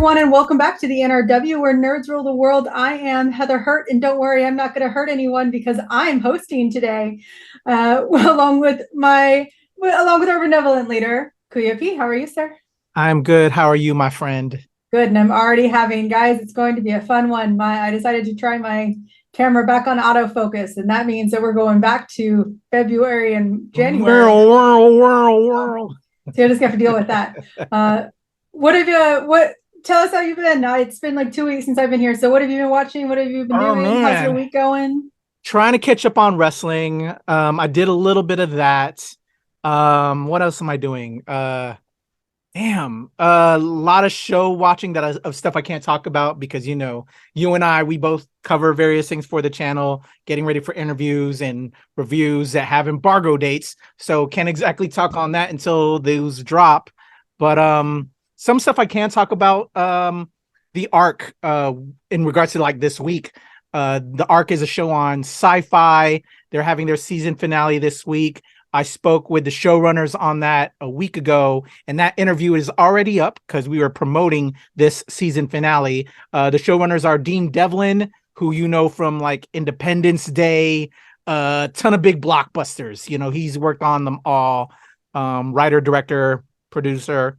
everyone, and welcome back to the NRW, where nerds rule the world. I am Heather Hurt, and don't worry, I'm not going to hurt anyone because I'm hosting today, along with our benevolent leader, Kuya P. How are you, sir? I'm good. How are you, my friend? Good, and I'm already having, guys, it's going to be a fun one. I decided to try my camera back on autofocus, and that means that we're going back to February and January. Whirl. So you just have to deal with that. Tell us how you've been. It's been like 2 weeks since I've been here. So what have you been watching? What have you been doing? Man. How's your week going? Trying to catch up on wrestling. I did a little bit of that. What else am I doing? A lot of show watching of stuff I can't talk about because, you know, you and I, we both cover various things for the channel, getting ready for interviews and reviews that have embargo dates. So can't exactly talk on that until those drop. But some stuff I can talk about. The Arc, in regards to like this week. The Arc is a show on Sci-Fi. They're having their season finale this week. I spoke with the showrunners on that a week ago, and that interview is already up because we were promoting this season finale. The showrunners are Dean Devlin, who you know from like Independence Day, a ton of big blockbusters. You know, he's worked on them all. Writer, director, producer.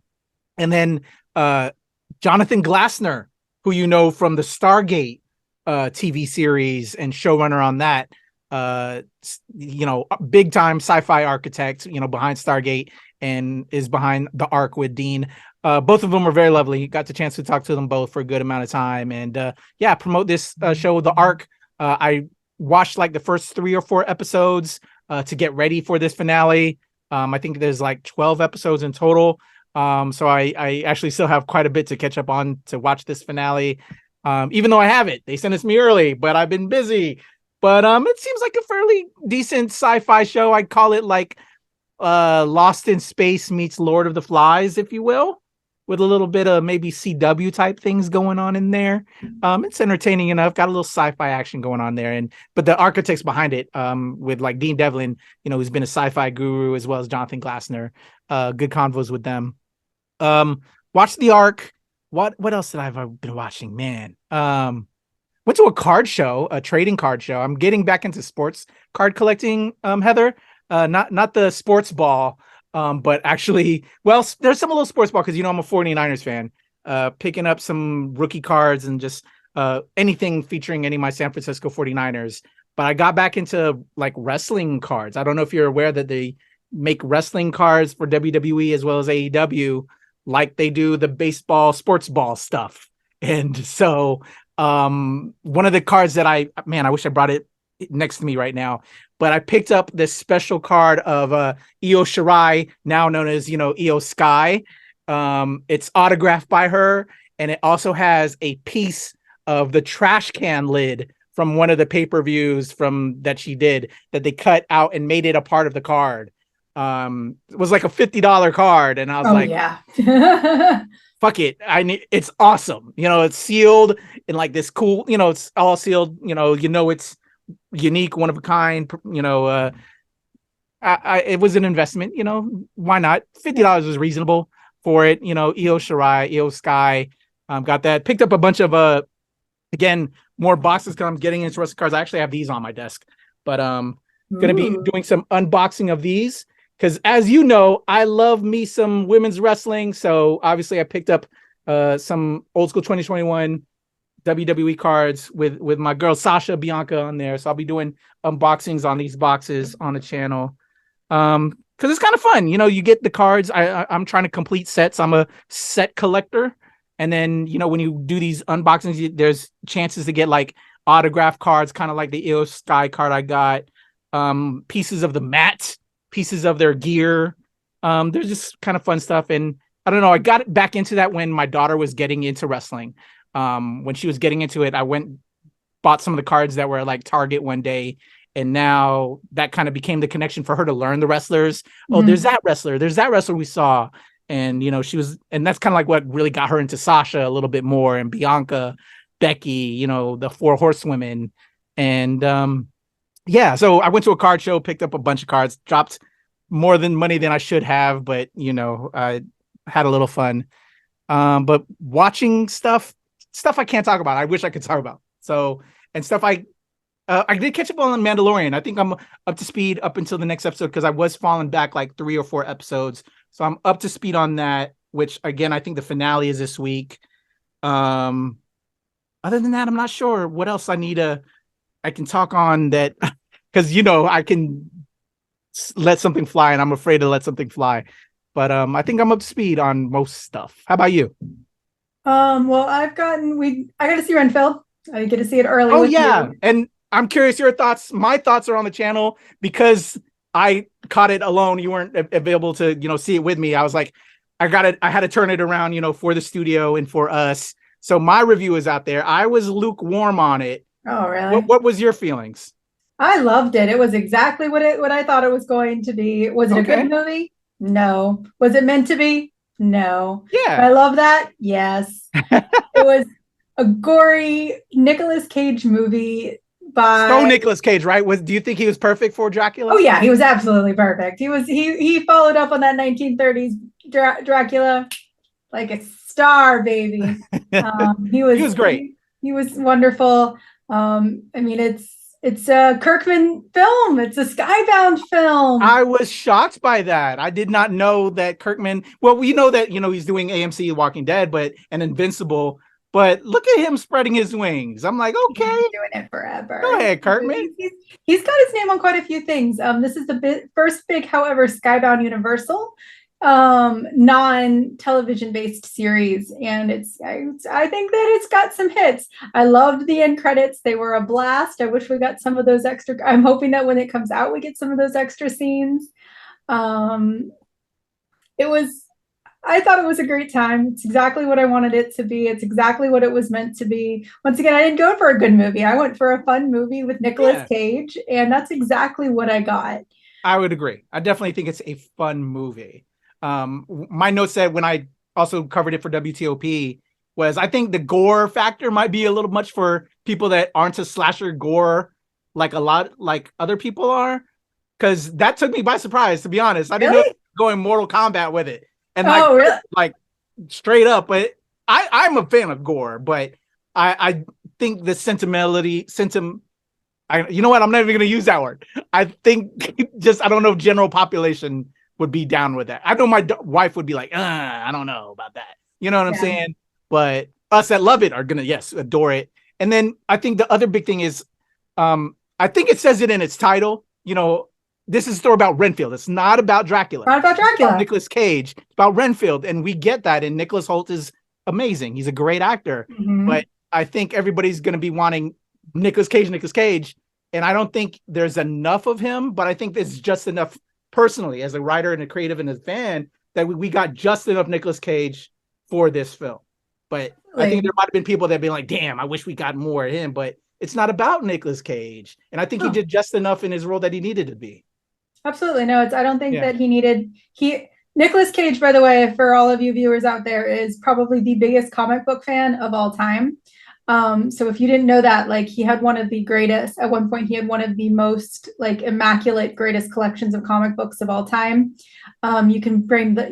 And then Jonathan Glassner, who you know from the Stargate TV series and showrunner on that. You know, big time sci-fi architect, you know, behind Stargate and is behind the Arc with Dean. Both of them were very lovely. Got the chance to talk to them both for a good amount of time and promote this show, The Arc. I watched like the first 3 or 4 episodes to get ready for this finale. I think there's like 12 episodes in total. So I actually still have quite a bit to catch up on to watch this finale. Even though I have it, they sent it to me early, but I've been busy. But it seems like a fairly decent sci-fi show. I'd call it like Lost in Space meets Lord of the Flies, if you will, with a little bit of maybe CW type things going on in there. It's entertaining enough. Got a little sci-fi action going on there, but the architects behind it, with like Dean Devlin, you know, who's been a sci-fi guru, as well as Jonathan Glassner. Good convos with them. Watch The Arc. What else did I've been watching? Man. Went to a card show, a trading card show. I'm getting back into sports card collecting, Heather. Not the sports ball, but actually, well, there's some little sports ball because, you know, I'm a 49ers fan. Picking up some rookie cards and just anything featuring any of my San Francisco 49ers. But I got back into like wrestling cards. I don't know if you're aware that they make wrestling cards for WWE as well as AEW, like they do the baseball sports ball stuff. And so one of the cards that I wish I brought it next to me right now, but I picked up this special card of Io Shirai, now known as, you know, Io Sky. It's autographed by her, and it also has a piece of the trash can lid from one of the pay-per-views from that she did that they cut out and made it a part of the card. It was like a $50 card, and I was yeah. Fuck it. It's awesome. You know, it's sealed in like this cool, you know, it's all sealed, you know, it's unique, one of a kind, you know, it was an investment, you know, why not? $50 was reasonable for it. You know, Io Shirai, Io Sky, got that. Picked up a bunch of, again, more boxes because I'm getting into wrestling cards. I actually have these on my desk, but going to be doing some unboxing of these. Because as you know, I love me some women's wrestling. So obviously I picked up some old school 2021 WWE cards with my girl Sasha Bianca on there. So I'll be doing unboxings on these boxes on the channel. Because it's kind of fun. You know, you get the cards. I'm trying to complete sets. I'm a set collector. And then, you know, when you do these unboxings, there's chances to get like autograph cards, kind of like the Io Sky card I got. Pieces of the mat. Pieces of their gear. There's just kind of fun stuff. And I don't know, I got back into that when my daughter was getting into wrestling. When she was getting into it, I bought some of the cards that were like Target one day. And now that kind of became the connection for her to learn the wrestlers. Mm-hmm. Oh, there's that wrestler we saw. And, you know, and that's kind of like what really got her into Sasha a little bit more, and Bianca, Becky, you know, the 4 horsewomen. And, yeah, so I went to a card show, picked up a bunch of cards, dropped more money than I should have, but, you know, I had a little fun. But watching stuff I can't talk about. I wish I could talk about. So, and stuff I did catch up on Mandalorian. I think I'm up to speed up until the next episode because I was falling back like 3 or 4 episodes. So I'm up to speed on that, which again, I think the finale is this week. Other than that, I'm not sure what else I can talk on that because, I can let something fly and I'm afraid to let something fly. But I think I'm up to speed on most stuff. How about you? Well, I got to see Renfield. I get to see it early. Oh yeah. And I'm curious your thoughts. My thoughts are on the channel because I caught it alone. You weren't available to, see it with me. I was like, I had to turn it around, for the studio and for us. So my review is out there. I was lukewarm on it. Oh, really? What was your feelings? I loved it. It was exactly what I thought it was going to be. Was it a good movie? No. Was it meant to be? No. Yeah. I love that. Yes. It was a gory Nicolas Cage movie by Nicolas Cage, right? Do you think he was perfect for Dracula? Oh yeah, he was absolutely perfect. He followed up on that 1930s Dracula like a star, baby. He was great. He was wonderful. It's a Kirkman film. It's a Skybound film. I was shocked by that. I did not know that Kirkman. Well, we know that he's doing AMC Walking Dead, and Invincible. But look at him spreading his wings. I'm like, okay, he's doing it forever. Go ahead, Carmen. He's got his name on quite a few things. This is the first big, however, Skybound Universal non-television based series, and I think that it's got some hits. I loved the end credits. They were a blast. I wish we got some of those extra. I'm hoping that when it comes out, we get some of those extra scenes. I thought it was a great time. It's exactly what I wanted it to be. It's exactly what it was meant to be. Once again, I didn't go for a good movie. I went for a fun movie with Nicolas Cage, and that's exactly what I got. I would agree. I definitely think it's a fun movie. My note said when I also covered it for WTOP was I think the gore factor might be a little much for people that aren't a slasher gore like a lot like other people are, because that took me by surprise, to be honest. I didn't know going Mortal Kombat with it. And like straight up, but I'm a fan of gore, but I think the sentimentality, you know what? I'm not even going to use that word. I think I don't know if general population would be down with that. I know my wife would be like, I don't know about that. You know what I'm saying? But us that love it are going to, adore it. And then I think the other big thing is, I think it says it in its title, this is a story about Renfield. It's not about Dracula. Not about Dracula. It's about Nicolas Cage. It's about Renfield. And we get that. And Nicholas Hoult is amazing. He's a great actor. Mm-hmm. But I think everybody's going to be wanting Nicolas Cage. And I don't think there's enough of him. But I think there's just enough personally as a writer and a creative and a fan that we got just enough Nicolas Cage for this film. But I think there might have been people that have been like, damn, I wish we got more of him. But it's not about Nicolas Cage. And I think he did just enough in his role that he needed to be. Absolutely. No, I don't think that Nicolas Cage, by the way, for all of you viewers out there, is probably the biggest comic book fan of all time. So if you didn't know that, he had one of the greatest, at one point he had one of the most immaculate greatest collections of comic books of all time. You can blame the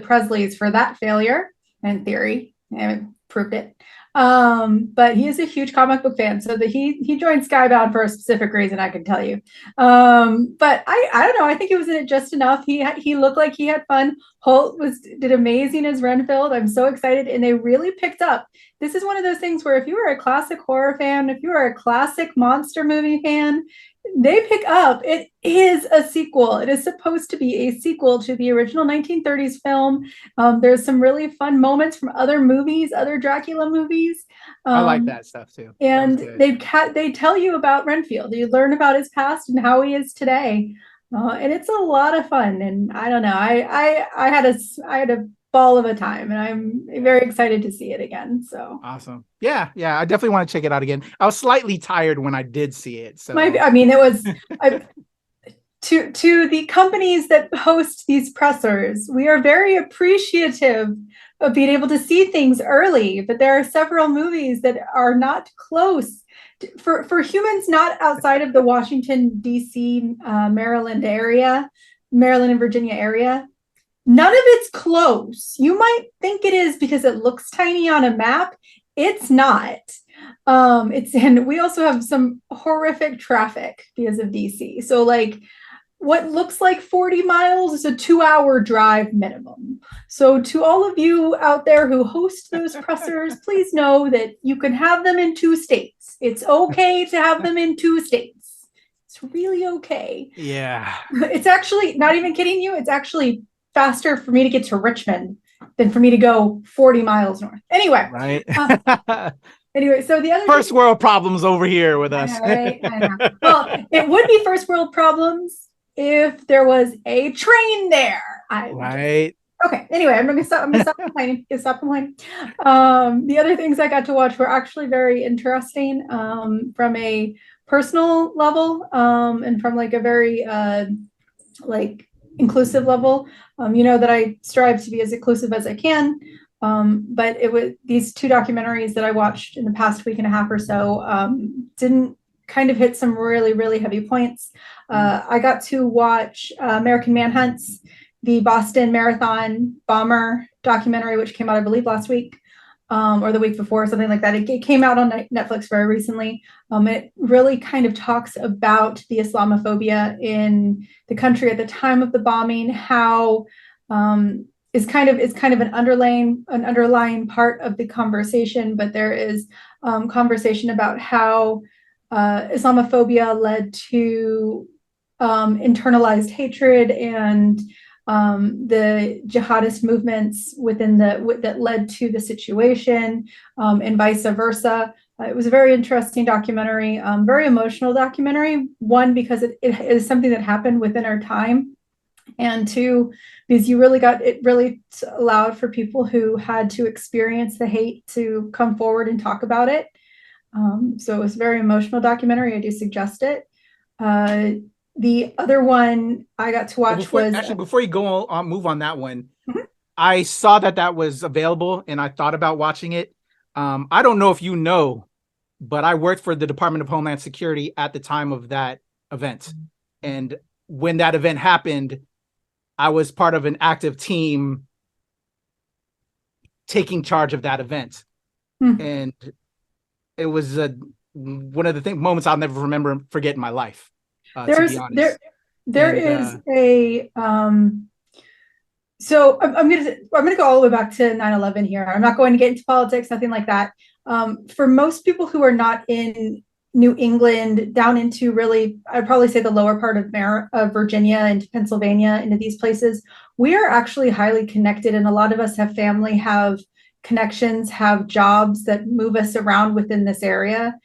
Presleys for that failure in theory. I haven't proved it. But he is a huge comic book fan, so that he joined Skybound for a specific reason, I can tell you. But I don't know, I think he was in it just enough. He looked like he had fun. Holt did amazing as Renfield. I'm so excited, and they really picked up. This is one of those things where if you are a classic horror fan, if you are a classic monster movie fan, they pick up. It is a sequel. It is supposed to be a sequel to the original 1930s film. There's some really fun moments from other movies, other Dracula movies. I like that stuff too. And they tell you about Renfield. You learn about his past and how he is today. And it's a lot of fun. And I don't know. I had a ball of a time, and I'm very excited to see it again. So awesome. Yeah, I definitely want to check it out again. I was slightly tired when I did see it. So it was to the companies that host these pressers, we are very appreciative of being able to see things early, but there are several movies that are not close for humans not outside of the Washington, D.C., Maryland and Virginia area. None of it's close. You might think it is because it looks tiny on a map. It's not. And we also have some horrific traffic because of DC. So like what looks like 40 miles is a 2-hour drive minimum. So to all of you out there who host those pressers, please know that you can have them in 2 states. It's okay to have them in 2 states. It's really okay. Yeah. It's actually, not even kidding you, it's actually faster for me to get to Richmond than for me to go 40 miles north. Anyway. Right. Anyway, so the other first world problems over here with us. I know, right? I know. Well, it would be first world problems if there was a train there. Right. Okay. Anyway, I'm gonna stop complaining. The other things I got to watch were actually very interesting from a personal level and from like a very like inclusive level. You know that I strive to be as inclusive as I can. But it was these 2 documentaries that I watched in the past week and a half or so didn't kind of hit some really, really heavy points. I got to watch American Manhunts, the Boston Marathon bomber documentary, which came out, I believe, last week or the week before, something like that. It came out on Netflix very recently. It really kind of talks about the Islamophobia in the country at the time of the bombing, how is kind of an underlying part of the conversation, but there is conversation about how Islamophobia led to internalized hatred and the jihadist movements that led to the situation and vice versa. It was a very interesting documentary, very emotional documentary. One, because it is something that happened within our time, and 2, because it really allowed for people who had to experience the hate to come forward and talk about it. So it was a very emotional documentary. I do suggest it. The other one I got to watch before you go on, move on that one, I saw that was available and I thought about watching it. I don't know if you know, but I worked for the Department of Homeland Security at the time of that event. And when that event happened, I was part of an active team taking charge of that event. And it was one of the moments I'll never forget in my life. There is a so I'm gonna go all the way back to 9/11 here. I'm not going to get into politics, nothing like that. For most people who are not in New England, down into really, I'd probably say the lower part of Virginia into Pennsylvania, into these places, we are actually highly connected, and a lot of us have family, have connections, have jobs that move us around within this area.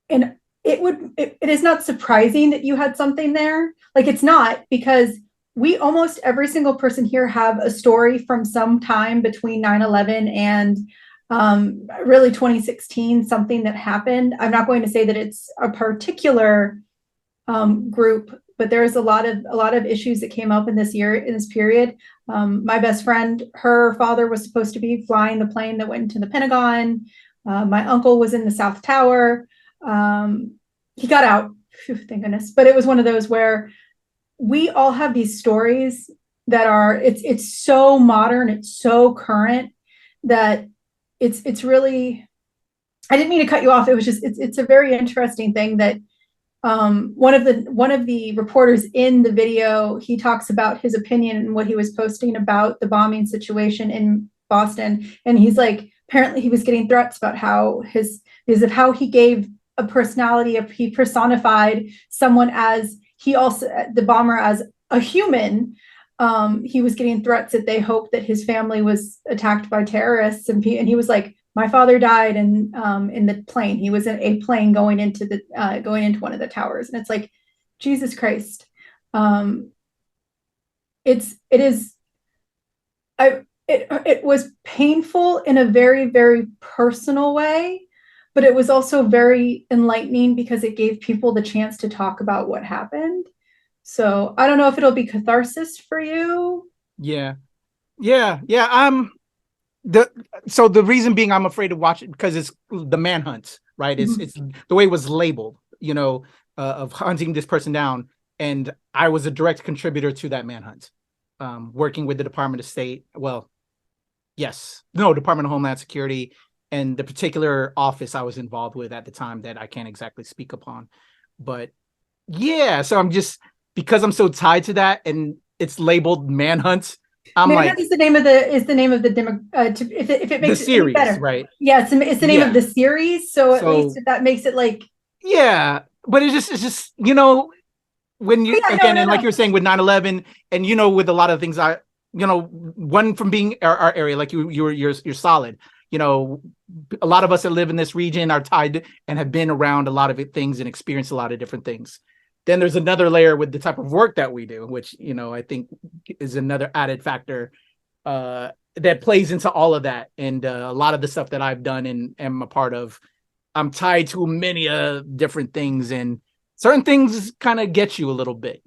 And it is not surprising that you had something there. Like, it's not, because we almost every single person here have a story from some time between 9/11 and really 2016, something that happened. I'm not going to say that it's a particular group, but there's a lot of issues that came up in this period. My best friend, her father was supposed to be flying the plane that went into the Pentagon. My uncle was in the South Tower. He got out, thank goodness. But it was one of those where we all have these stories that are, it's so modern, it's so current that it's really, I didn't mean to cut you off. It was just, it's a very interesting thing that one of the reporters in the video, he talks about his opinion and what he was posting about the bombing situation in Boston. And he's like, apparently he was getting threats about how because of how he gave a personality, he personified someone as the bomber as a human. He was getting threats that they hoped that his family was attacked by terrorists, and he was like, my father died in the plane. He was in a plane going into one of the towers, and it's like, Jesus Christ. It was painful in a very, very personal way, but it was also very enlightening because it gave people the chance to talk about what happened. So I don't know if it'll be catharsis for you. Yeah. So the reason being I'm afraid to watch it because it's the manhunt, right? It's the way it was labeled, of hunting this person down. And I was a direct contributor to that manhunt. working with the Department of State. Well, yes, no, Department of Homeland Security, and the particular office I was involved with at the time that I can't exactly speak upon. But yeah, so because I'm so tied to that, and it's labeled Manhunt. Manhunt is the name of the demo. If it makes the series, it any better, right? Yeah, it's the name of the series. So at least that makes it like. Yeah, but it's just when you like you were saying with 9/11, and with a lot of things one from being our area, like you're solid. A lot of us that live in this region are tied and have been around a lot of things and experienced a lot of different things. Then there's another layer with the type of work that we do, which, I think is another added factor that plays into all of that. And a lot of the stuff that I've done and am a part of, I'm tied to many different things, and certain things kind of get you a little bit,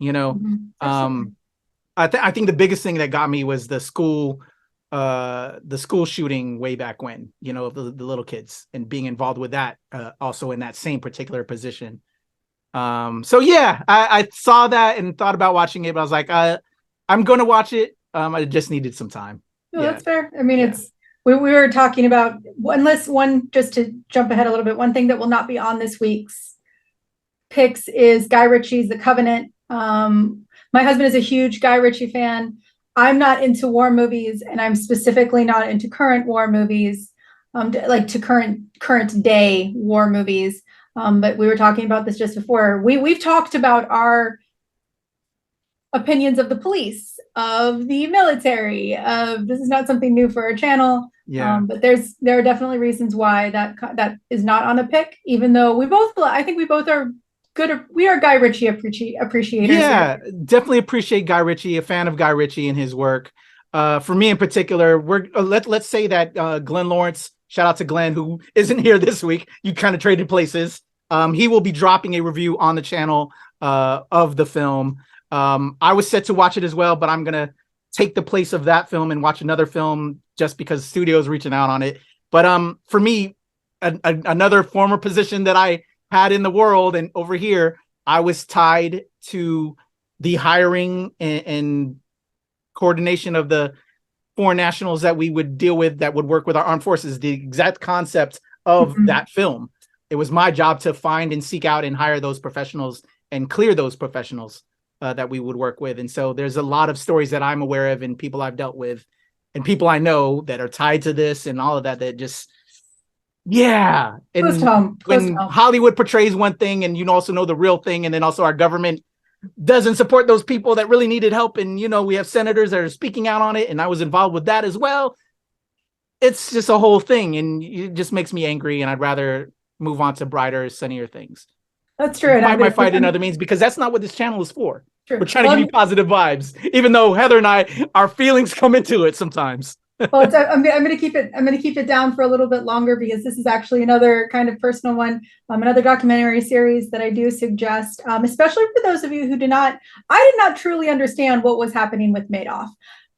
I think the biggest thing that got me was the school shooting way back when, of the little kids, and being involved with that also in that same particular position. So yeah, I saw that and thought about watching it, but I was like, I'm going to watch it. I just needed some time. No, that's fair. I mean, we were talking about just to jump ahead a little bit, one thing that will not be on this week's picks is Guy Ritchie's The Covenant. My husband is a huge Guy Ritchie fan. I'm not into war movies, and I'm specifically not into current war movies, like to current day war movies. But we were talking about this just before. We've talked about our opinions of the police, of the military. This is not something new for our channel. Yeah. But there are definitely reasons why that is not on a pick, even though I think we both are good. We are Guy Ritchie appreciators. Yeah, definitely appreciate Guy Ritchie, a fan of Guy Ritchie and his work. For me in particular, let's say that Glenn Lawrence, shout out to Glenn, who isn't here this week. You kind of traded places. He will be dropping a review on the channel of the film. I was set to watch it as well, but I'm going to take the place of that film and watch another film just because the studio's reaching out on it. But for me, another former position that I had in the world and over here, I was tied to the hiring and coordination of the foreign nationals that we would deal with, that would work with our armed forces, the exact concept of that film. It was my job to find and seek out and hire those professionals and clear those professionals that we would work with. And so there's a lot of stories that I'm aware of and people I've dealt with and people I know that are tied to this and all of that just, yeah. And when Hollywood portrays one thing and you also know the real thing, and then also our government doesn't support those people that really needed help. And, we have senators that are speaking out on it, and I was involved with that as well. It's just a whole thing, and it just makes me angry, and I'd rather move on to brighter, sunnier things. That's true. Fight my fight in other means, because that's not what this channel is for. True. We're trying to give you positive vibes, even though Heather and I, our feelings come into it sometimes. Well, I'm going to keep it down for a little bit longer, because this is actually another kind of personal one, another documentary series that I do suggest, especially for those of you who I did not truly understand what was happening with Madoff.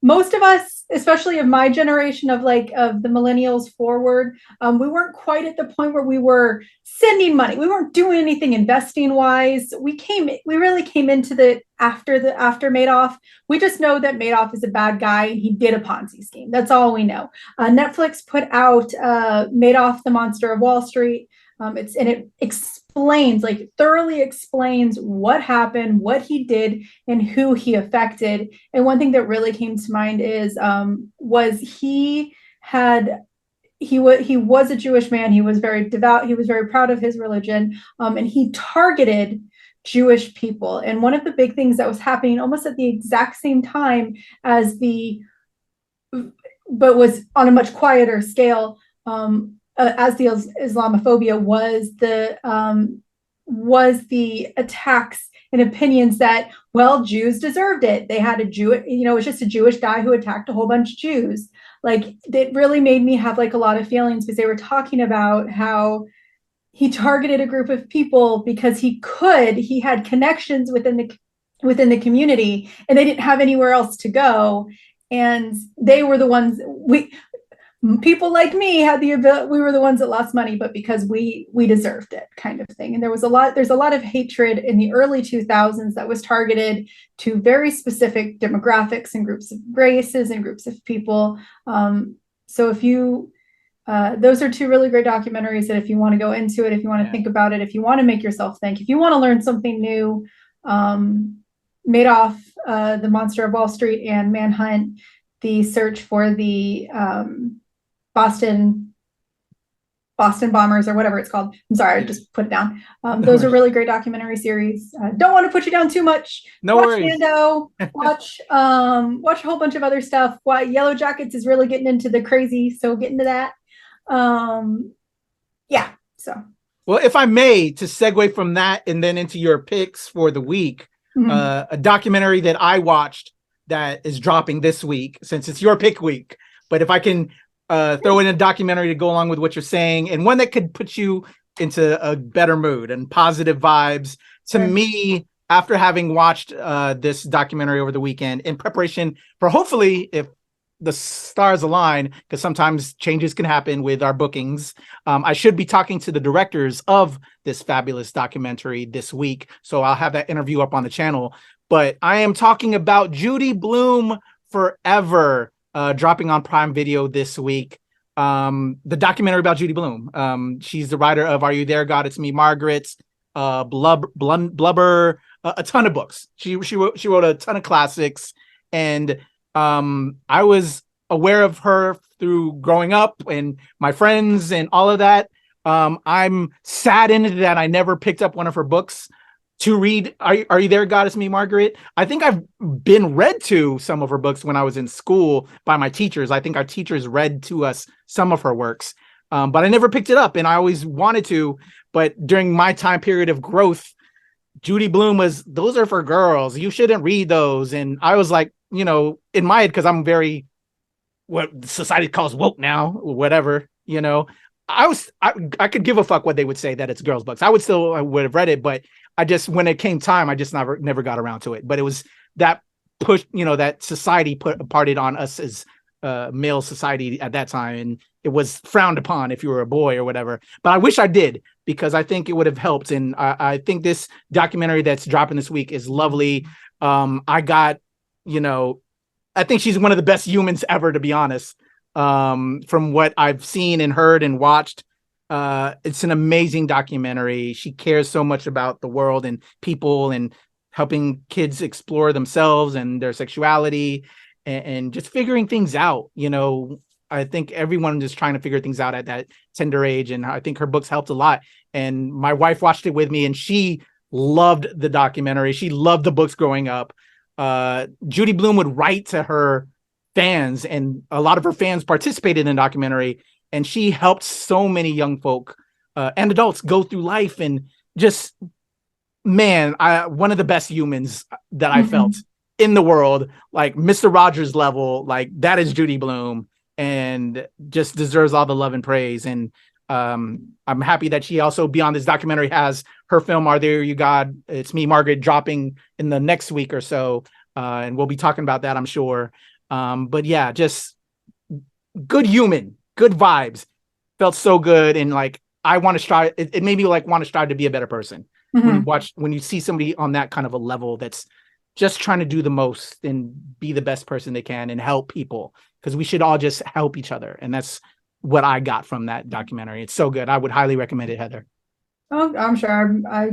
Most of us, especially of my generation, of the millennials forward, we weren't quite at the point where we were sending money. We weren't doing anything investing wise. We really came into after Madoff. We just know that Madoff is a bad guy and he did a Ponzi scheme. That's all we know. Netflix put out Madoff, the Monster of Wall Street. It explains, thoroughly explains what happened, what he did, and who he affected. And one thing that really came to mind is he was a Jewish man. He was very devout. He was very proud of his religion, and he targeted Jewish people. And one of the big things that was happening almost at the exact same time but was on a much quieter scale, as the Islamophobia was the attacks and opinions that, well, Jews deserved it. They had it was just a Jewish guy who attacked a whole bunch of Jews. It really made me have a lot of feelings, because they were talking about how he targeted a group of people because he had connections within the community, and they didn't have anywhere else to go. And they were the ones people like me had the ability, we were the ones that lost money, but because we deserved it, kind of thing. And there's a lot of hatred in the early 2000s that was targeted to very specific demographics and groups of races and groups of people. So if you those are two really great documentaries that if you want to go into it, if you want to think about it, if you want to make yourself think, if you want to learn something new, Madoff, The Monster of Wall Street, and Manhunt, the search for the Boston bombers, or whatever it's called. I'm sorry, I just put it down. Those are really great documentary series. Don't want to put you down too much. No watch worries. Mando, watch a whole bunch of other stuff. Yellow Jackets is really getting into the crazy, so get into that. So. Well, if I may, to segue from that and then into your picks for the week, a documentary that I watched that is dropping this week, since it's your pick week. But if I can throw in a documentary to go along with what you're saying, and one that could put you into a better mood and positive vibes. To me, after having watched this documentary over the weekend in preparation for, hopefully, if the stars align, because sometimes changes can happen with our bookings, I should be talking to the directors of this fabulous documentary this week. So I'll have that interview up on the channel. But I am talking about Judy Blume Forever, dropping on Prime Video this week. The documentary about Judy Blume. She's the writer of Are You There, God? It's Me, Margaret, Blubber, a ton of books. She wrote a ton of classics, and I was aware of her through growing up and my friends and all of that. I'm saddened that I never picked up one of her books to read. Are You There, God? It's Me, Margaret? I think I've been read to some of her books when I was in school by my teachers. I think our teachers read to us some of her works, but I never picked it up, and I always wanted to. But during my time period of growth, Judy Blume was, those are for girls. You shouldn't read those. And I was like, in my head, because I'm very, what society calls woke now, or whatever, I could give a fuck what they would say that it's girls' books. I would have read it, but I just, when it came time, I just never got around to it. But it was that push, that society parted on us as male society at that time, and it was frowned upon if you were a boy or whatever. But I wish I did, because I think it would have helped. And I think this documentary that's dropping this week is lovely. I think she's one of the best humans ever, to be honest. From what I've seen and heard and watched, it's an amazing documentary. She cares so much about the world and people and helping kids explore themselves and their sexuality and just figuring things out. I think everyone is trying to figure things out at that tender age. And I think her books helped a lot. And my wife watched it with me, and she loved the documentary. She loved the books growing up. Judy Blume would write to her fans, and a lot of her fans participated in the documentary, and she helped so many young folk and adults go through life. And just, man, one of the best humans that I felt in the world, like Mr. Rogers level, like that is Judy Blume, and just deserves all the love and praise. And I'm happy that she also, beyond this documentary, has her film Are There You God? It's Me, Margaret, dropping in the next week or so, and we'll be talking about that, I'm sure. But yeah, just good human, good vibes. Felt so good, and like I want to strive. It made me like want to strive to be a better person. When you see somebody on that kind of a level that's just trying to do the most and be the best person they can and help people, because we should all just help each other. And that's what I got from that documentary. It's so good. I would highly recommend it, Heather. Oh, I'm sure. I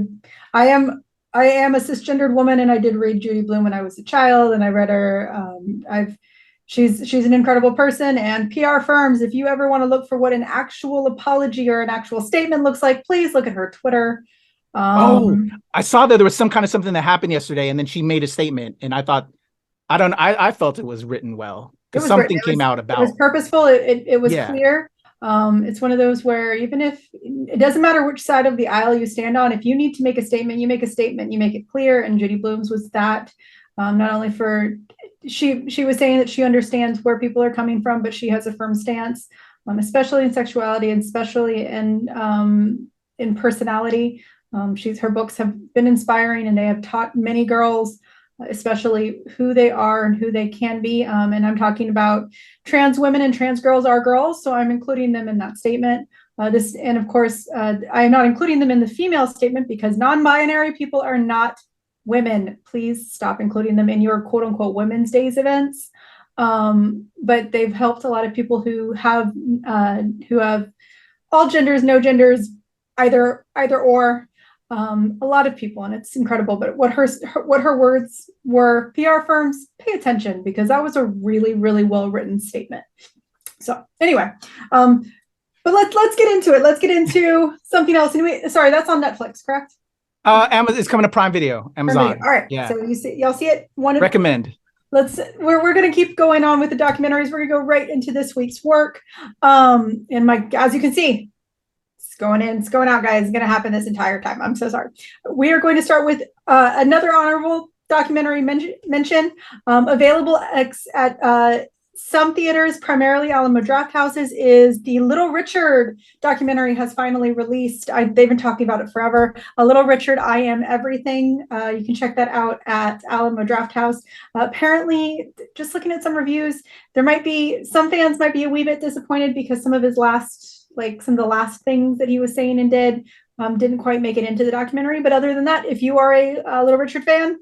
am a cisgendered woman, and I did read Judy Blume when I was a child, and I read her. She's an incredible person. And PR firms, if you ever want to look for what an actual apology or an actual statement looks like, please look at her Twitter. I saw that there was some kind of something that happened yesterday, and then she made a statement, and I thought, I felt it was written well, because something came out about. It was purposeful. It was clear. It's one of those where even if it doesn't matter which side of the aisle you stand on, if you need to make a statement, you make a statement, you make it clear. And Judy Blume's was that, not only for, she was saying that she understands where people are coming from, but she has a firm stance, especially in sexuality and especially in personality. Her books have been inspiring, and they have taught many girls especially who they are and who they can be. And I'm talking about trans women and trans girls are girls, so I'm including them in that statement. And of course, I am not including them in the female statement because non-binary people are not women. Please stop including them in your quote unquote Women's Days events. But they've helped a lot of people who have all genders, no genders, either or, a lot of people, and it's incredible. But what her words were: PR firms, pay attention, because that was a really, really well written statement. So anyway, but let's get into it. Let's get into something else. Anyway, sorry, that's on Netflix, correct? Amazon, it's coming to Prime Video. Amazon. All right. Yeah. So y'all see it. Recommend. We're going to keep going on with the documentaries. We're going to go right into this week's work. And as you can see, it's going in, it's going out, guys. It's going to happen this entire time. I'm so sorry. We are going to start with another honorable documentary mention, available at some theaters, primarily Alamo Draft Houses, is the Little Richard documentary has finally released. They've been talking about it forever. Little Richard, I Am Everything. You can check that out at Alamo Draft House. Apparently, just looking at some reviews, some fans might be a wee bit disappointed because some of the last things that he was saying and did didn't quite make it into the documentary. But other than that, if you are a Little Richard fan,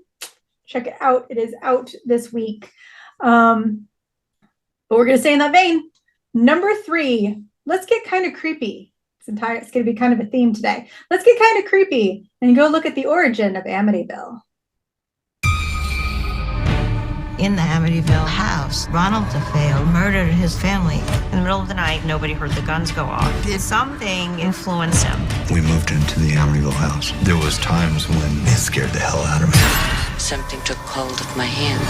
check it out. It is out this week. But we're going to stay in that vein. Number 3, let's get kind of creepy. It's going to be kind of a theme today. Let's get kind of creepy and go look at the origin of Amityville. In the Amityville house, Ronald DeFeo murdered his family. In the middle of the night, nobody heard the guns go off. Did something influence him? We moved into the Amityville house. There was times when it scared the hell out of me. Something took hold of my hand.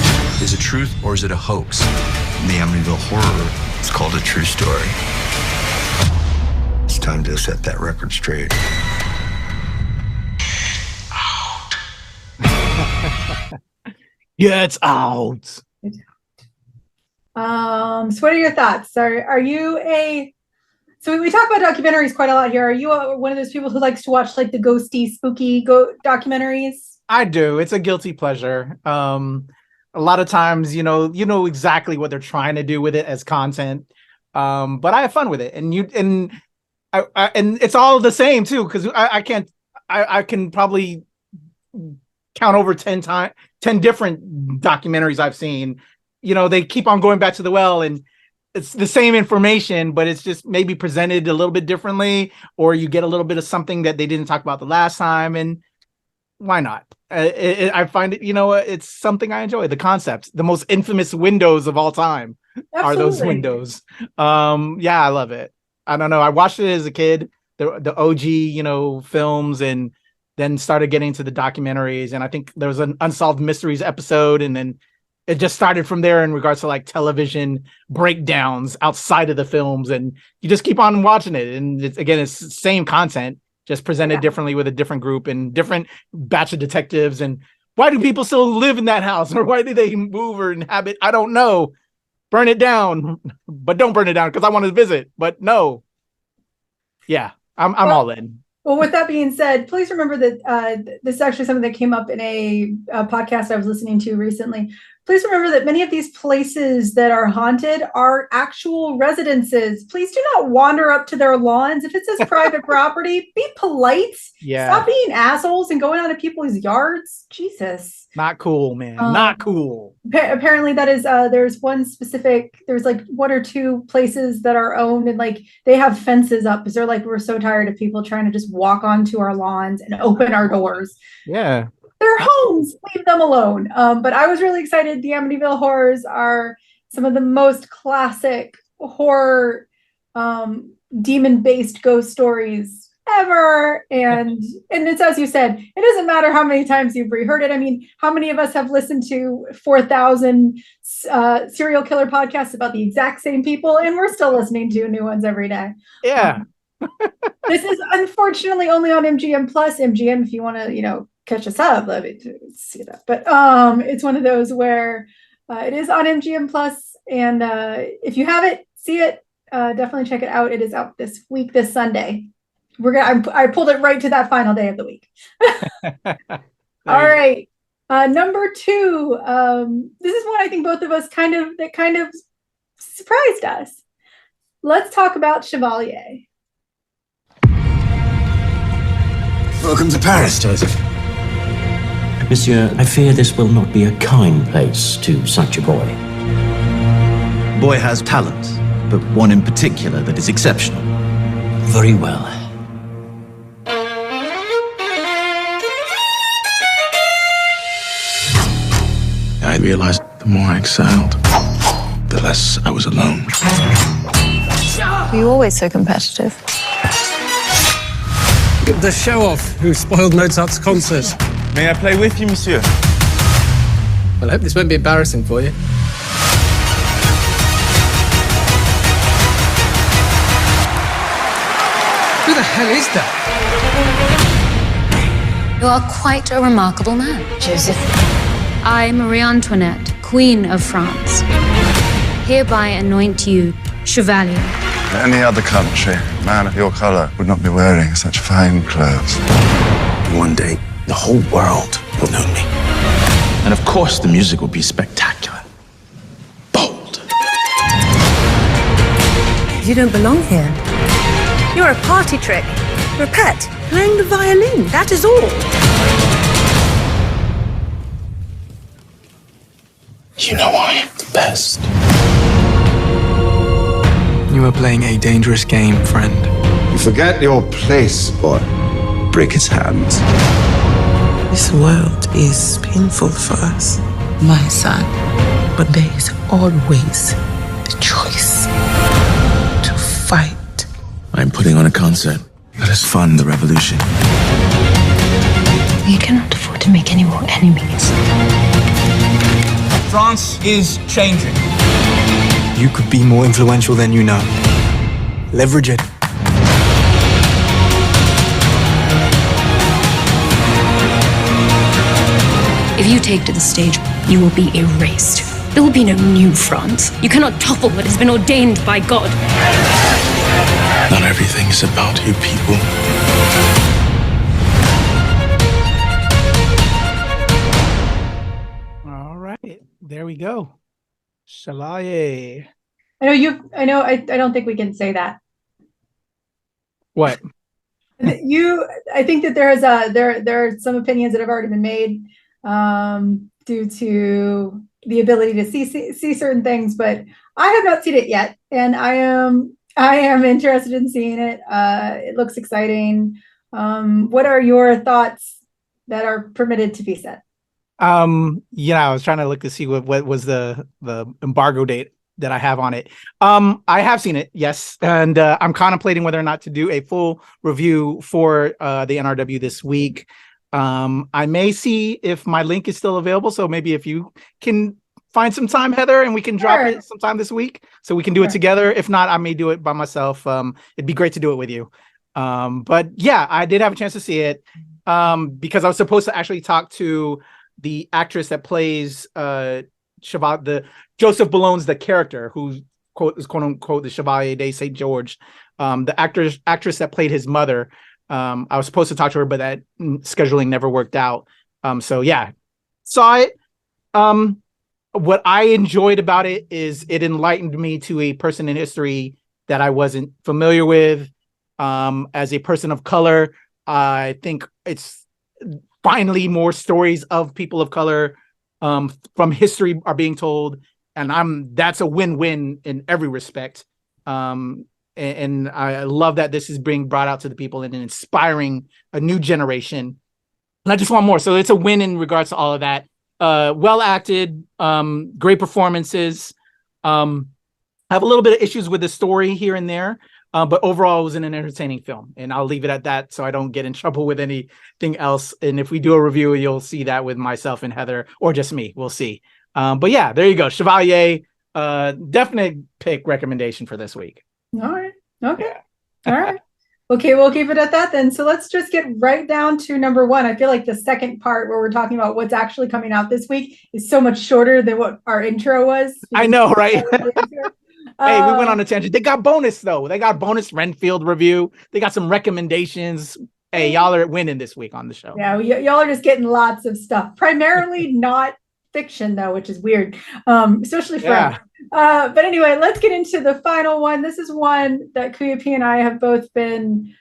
Is it truth or is it a hoax? The Amityville horror is called a true story. It's time to set that record straight. Yeah, it's out. So what are your thoughts? Are you so we talk about documentaries quite a lot here. Are you one of those people who likes to watch like the ghosty, spooky documentaries? I do. It's a guilty pleasure. A lot of times, you know exactly what they're trying to do with it as content. But I have fun with it, and it's all the same too, because I can probably count over 10 different documentaries I've seen. They keep on going back to the well, and it's the same information, but it's just maybe presented a little bit differently, or you get a little bit of something that they didn't talk about the last time, and why not? I find it, it's something I enjoy. The concept, the most infamous windows of all time. Absolutely. Are those windows. Yeah, I love it. I don't know. I watched it as a kid, the OG, films, and then started getting into the documentaries. And I think there was an Unsolved Mysteries episode, and then it just started from there in regards to like television breakdowns outside of the films. And you just keep on watching it. And it's the same content, just presented differently with a different group and different batch of detectives. And why do people still live in that house? Or why do they move or inhabit? I don't know. Burn it down, but don't burn it down because I want to visit. But no. Yeah, I'm all in. Well, with that being said, please remember that this is actually something that came up in a podcast I was listening to recently. Please remember that many of these places that are haunted are actual residences. Please do not wander up to their lawns. If it says private property, be polite. Yeah. Stop being assholes and going onto people's yards. Jesus. Not cool, man. Not cool. Apparently that is, there's like 1 or 2 places that are owned, and like they have fences up because they're like, we're so tired of people trying to just walk onto our lawns and open our doors. Yeah. They're homes. Leave them alone. But I was really excited. The Amityville horrors are some of the most classic horror demon-based ghost stories ever. And it's, as you said, it doesn't matter how many times you've reheard it. I mean, how many of us have listened to 4,000 serial killer podcasts about the exact same people, and we're still listening to new ones every day. Yeah. This is unfortunately only on MGM Plus. MGM, if you want to, catch us up, let me see that. But it's one of those where it is on MGM Plus, and if you haven't see it, definitely check it out. It is out this week, this Sunday. I pulled it right to that final day of the week. All right. Number two, this is one I think both of us kind of surprised us. Let's talk about Chevalier. Welcome to Paris, Joseph. Monsieur, I fear this will not be a kind place to such a boy. Boy has talents, but one in particular that is exceptional. Very well. I realized the more I excelled, the less I was alone. Were you always so competitive? The show-off who spoiled Mozart's concert. May I play with you, monsieur? Well, I hope this won't be embarrassing for you. Who the hell is that? You are quite a remarkable man, Joseph. I, Marie Antoinette, Queen of France, hereby anoint you Chevalier. In any other country, a man of your color would not be wearing such fine clothes. One day, the whole world will know me. And of course, the music will be spectacular. Bold. You don't belong here. You're a party trick. You're a pet, playing the violin. That is all. You know I am the best. You are playing a dangerous game, friend. You forget your place, boy. Break his hands. This world is painful for us, my son. But there is always the choice to fight. I'm putting on a concert. Let us fund the revolution. You cannot afford to make any more enemies. France is changing. You could be more influential than you know. Leverage it. If you take to the stage, you will be erased. There will be no new France. You cannot topple what has been ordained by God. Not everything is about you people. All right, there we go. Chevalier. I don't think we can say that. What? I think that there are some opinions that have already been made due to the ability to see certain things, but I have not seen it yet, and I am interested in seeing it. It looks exciting. What are your thoughts that are permitted to be said? I was trying to look to see what was the embargo date that I have on it. I have seen it, yes, and I'm contemplating whether or not to do a full review for the NRW this week. I may see if my link is still available, so maybe if you can find some time, Heather, and we can drop it sometime this week, so we can do it together. If not, I may do it by myself. It'd be great to do it with you. But yeah, I did have a chance to see it because I was supposed to actually talk to the actress that plays Joseph Boulogne's the character who is quote unquote the Chevalier de Saint George, the actress that played his mother. I was supposed to talk to her, but that scheduling never worked out. So yeah, saw it. What I enjoyed about it is it enlightened me to a person in history that I wasn't familiar with. As a person of color, I think it's finally more stories of people of color from history are being told, and that's a win-win in every respect. And I love that this is being brought out to the people and inspiring a new generation. And I just want more. So it's a win in regards to all of that. Well acted, great performances. I have a little bit of issues with the story here and there, but overall it was an entertaining film, and I'll leave it at that so I don't get in trouble with anything else. And if we do a review, you'll see that with myself and Heather, or just me. We'll see. But yeah, there you go. Chevalier, definite pick recommendation for this week. All right. Okay. All right. Okay, we'll keep it at that then. So let's just get right down to number one. I feel like the second part where we're talking about what's actually coming out this week is so much shorter than what our intro was. I know, right? Hey, we went on a tangent. They got bonus though. They got bonus Renfield review. They got some recommendations. hey, y'all are winning this week on the show. Yeah, y'all are just getting lots of stuff. Primarily not fiction though, which is weird, especially for. But anyway, let's get into the final one. This is one that Kuya P and I have both been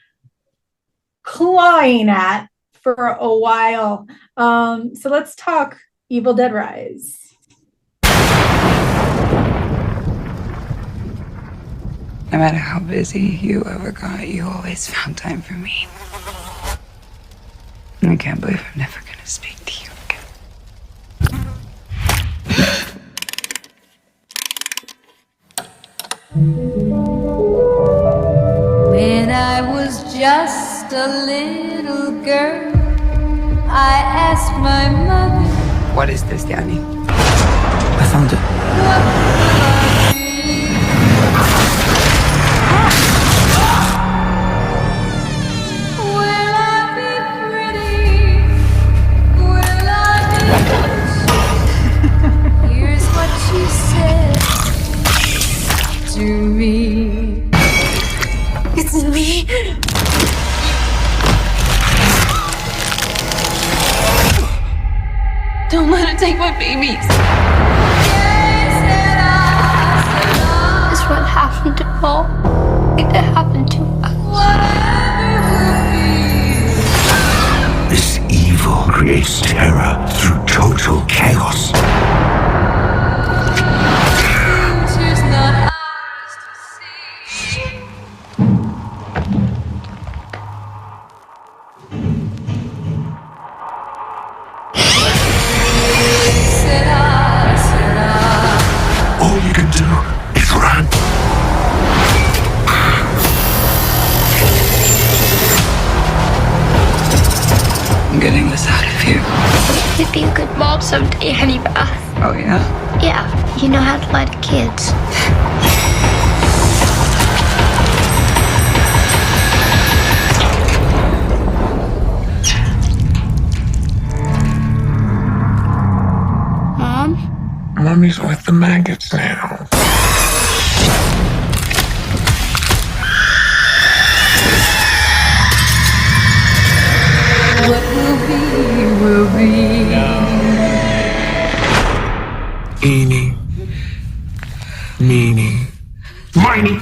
clawing at for a while. So let's talk Evil Dead Rise. No matter how busy you ever got, you always found time for me. I can't believe I'm never going to speak to you again. When I was just a little girl, I asked my mother, What is this, Danny? I found it. will I be pretty? Will I be rich? Here's what she said to me. It's me. Don't let her take my babies. Is what happened to Paul. It happened to us. This evil creates terror through total chaos. Future's not ours to see. All you can do is run. I'm getting this out of here. You'd be a good mom someday, honey bath. Oh, yeah? Yeah, you know how to lie to kids. Mom? Mommy's with the maggots now. What will be. Eeny, meeny, miny.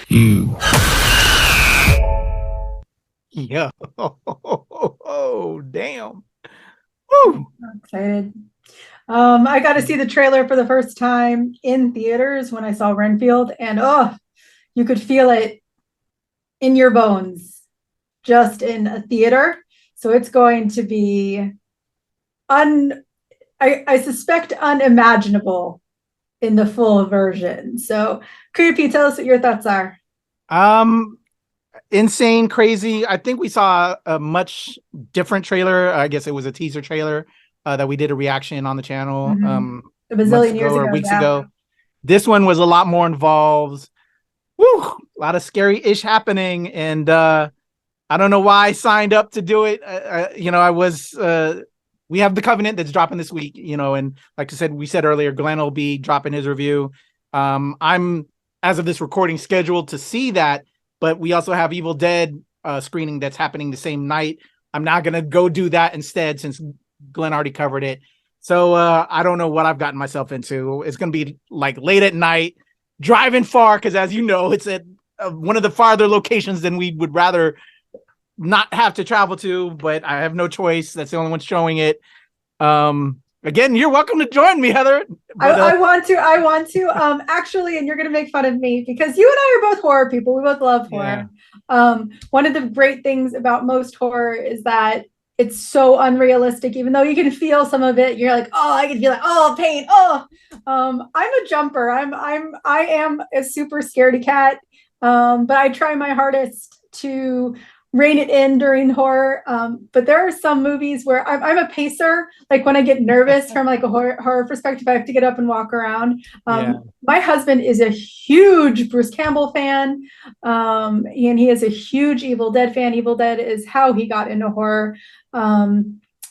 You. Yeah. Oh, damn. Woo. I'm excited. I got to see the trailer for the first time in theaters when I saw Renfield, and you could feel it in your bones just in a theater. So it's going to be I suspect unimaginable in the full version. So Kuya P, tell us what your thoughts are. Insane, crazy. I think we saw a much different trailer. I guess it was a teaser trailer that we did a reaction on the channel A bazillion years ago, weeks ago. This one was a lot more involved. Woo, a lot of scary-ish happening, and I don't know why I signed up to do it. I was. We have The Covenant that's dropping this week, and like I said, we said earlier, Glenn will be dropping his review. I'm, as of this recording, scheduled to see that, but we also have Evil Dead screening that's happening the same night. I'm not going to go do that instead since Glenn already covered it. So I don't know what I've gotten myself into. It's going to be like late at night, driving far, because as you know, it's at one of the farther locations than we would rather not have to travel to, but I have no choice. That's the only one showing it. Again, you're welcome to join me, Heather. But, I want to actually, and you're going to make fun of me because you and I are both horror people. We both love horror. Yeah. One of the great things about most horror is that it's so unrealistic, even though you can feel some of it. You're like, I can feel like, pain. I'm a jumper. I am a super scaredy cat. But I try my hardest to rein it in during horror. But there are some movies where I'm a pacer. Like when I get nervous from like a horror perspective, I have to get up and walk around. My husband is a huge Bruce Campbell fan. And he is a huge Evil Dead fan. Evil Dead is how he got into horror.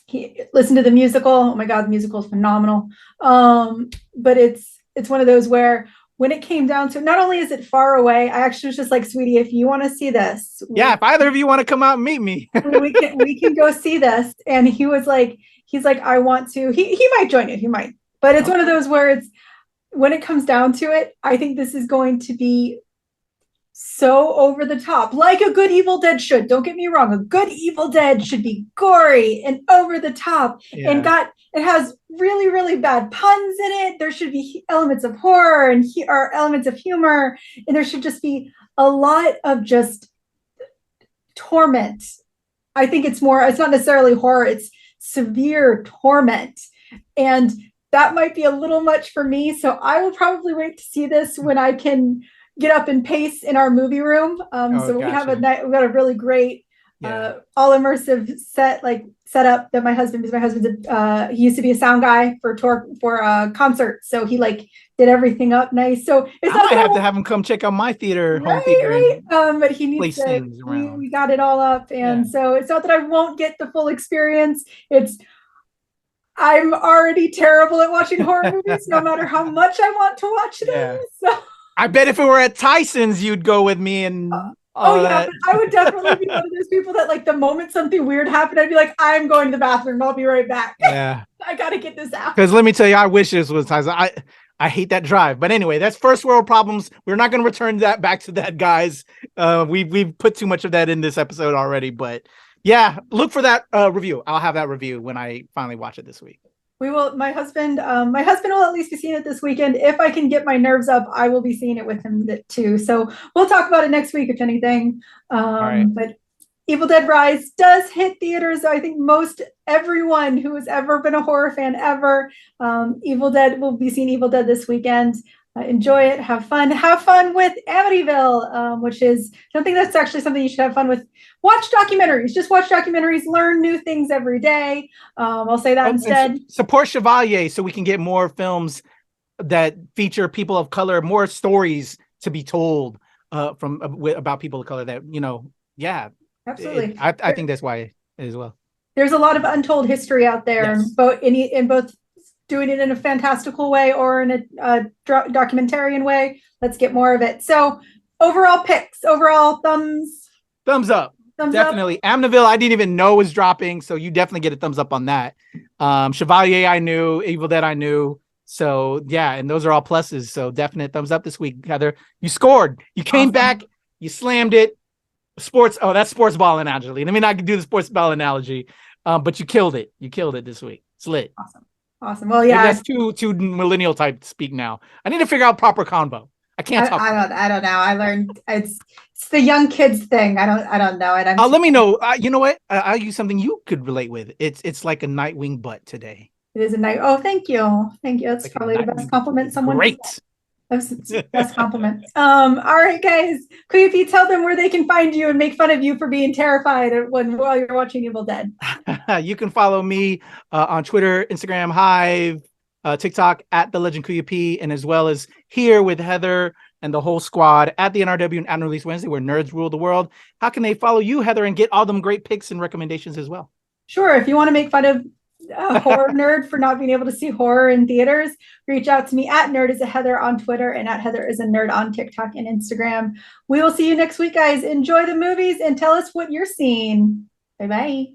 He listened to the musical. Oh my God, the musical is phenomenal. But it's one of those where when it came down to, not only is it far away, I actually was just like, sweetie, if you want to see this, if either of you want to come out and meet me, we can go see this. And he was like, I want to. He might join it. He might, but it's one of those where it's, when it comes down to it, I think this is going to be so over the top, like a good Evil Dead should. Don't get me wrong, a good Evil Dead should be gory and over the top, and it has really, really bad puns in it. There should be elements of horror and or elements of humor, and there should just be a lot of just torment. I think it's not necessarily horror, it's severe torment, and that might be a little much for me. So I will probably wait to see this when I can get up and pace in our movie room. So we have we've got a really great all immersive setup that my husband's he used to be a sound guy for concerts, so he did everything up nice. So it's I might have to have him come check out my theater, home theater. Right. But he needs to. We got it all up, and so it's not that I won't get the full experience. I'm already terrible at watching horror movies, no matter how much I want to watch them. So. I bet if it were at Tyson's, you'd go with me and but I would definitely be one of those people that the moment something weird happened, I'd be like, I'm going to the bathroom. I'll be right back. Yeah. I got to get this out. Because let me tell you, I wish this was Tyson. I hate that drive. But anyway, that's first world problems. We're not going to return that back to that, guys. We've put too much of that in this episode already. But yeah, look for that review. I'll have that review when I finally watch it this week. We will. My husband will at least be seeing it this weekend. If I can get my nerves up, I will be seeing it with him too. So we'll talk about it next week, if anything. But Evil Dead Rise does hit theaters. I think most everyone who has ever been a horror fan ever, Evil Dead will be seeing Evil Dead this weekend. Enjoy it. Have fun with Amityville, which is, I don't think that's actually something you should have fun with. Watch documentaries. Just watch documentaries. Learn new things every day. I'll say that instead. Support Chevalier so we can get more films that feature people of color, more stories to be told about people of color that, Absolutely. I think that's why as well. There's a lot of untold history out there, in both doing it in a fantastical way or in a documentarian way. Let's get more of it. So overall picks, thumbs up. Definitely. Amityville, I didn't even know was dropping, so you definitely get a thumbs up on that. Chevalier, I knew. Evil Dead, I knew. So yeah, and those are all pluses. So definite thumbs up this week. Heather, you scored. You came back. You slammed it. Sports. Oh, that's sports ball analogy. Let me not do the sports ball analogy. But you killed it. You killed it this week. It's lit. Awesome. Well, yeah. Maybe that's too millennial type speak now. I need to figure out proper convo. I can't talk. I don't know. I learned it's the young kids thing. I don't know it. Let me know. You know what? I'll use something you could relate with. It's like a Nightwing butt today. It is a night. Oh, thank you. That's like probably the best compliment someone. Great. That's the best compliment. All right, guys. Kuya P, tell them where they can find you and make fun of you for being terrified while you're watching Evil Dead. You can follow me on Twitter, Instagram, Hive, TikTok at The Legend Kuya P, and as well as here with Heather and the whole squad at the NRW and Unreleased Wednesday, where nerds rule the world. How can they follow you, Heather, and get all them great picks and recommendations as well? Sure. If you want to make fun of a horror nerd for not being able to see horror in theaters, reach out to me at Nerd-is-a-Heather on Twitter and at Heather-is-a-Nerd on TikTok and Instagram. We will see you next week, guys. Enjoy the movies and tell us what you're seeing. Bye-bye.